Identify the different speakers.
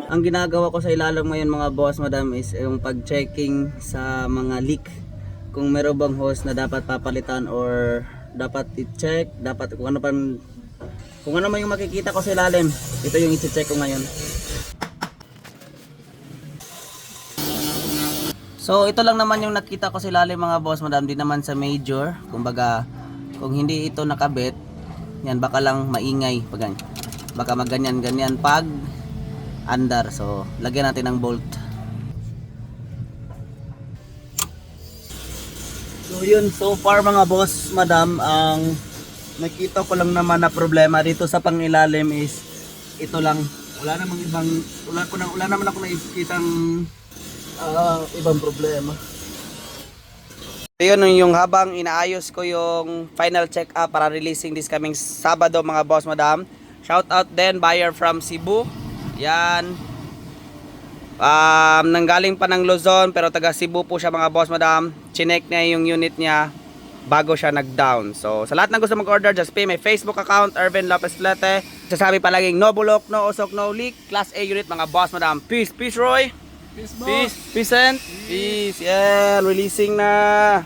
Speaker 1: Ang ginagawa ko sa ilalim ngayon mga boss madam is yung pag-checking sa mga leak. Kung meron bang hose na dapat papalitan or dapat i-check, dapat kung ano man yung makikita ko sa ilalim, ito yung i-check ko ngayon. So ito lang naman yung nakita ko sa ilalim mga boss madam, di naman sa major. Kumbaga kung hindi ito nakabit, yan baka lang maingay pag baka magganyan-ganyan pag andar. So lagyan natin ng bolt. So yun, so far mga boss madam, ang nakita ko lang naman na problema dito sa pangilalim is ito lang. Wala naman ako nakikitang ibang problema. Yun yung habang inaayos ko yung final check up para releasing this coming Sabado mga boss madam. Shout out then buyer from Cebu. Yan. Nanggaling pa ng Luzon pero taga Cebu po siya mga boss madam. Chinek niya yung unit niya bago siya nag-down. So sa lahat ng gusto mag-order, just pay my Facebook account, Ervin Lopez Lete. Sasabi palaging no bulok, no usok, no leak. Class A unit mga boss madam. Peace, peace Roy.
Speaker 2: Peace, boss.
Speaker 1: Peace, peace and peace. Yan, releasing na.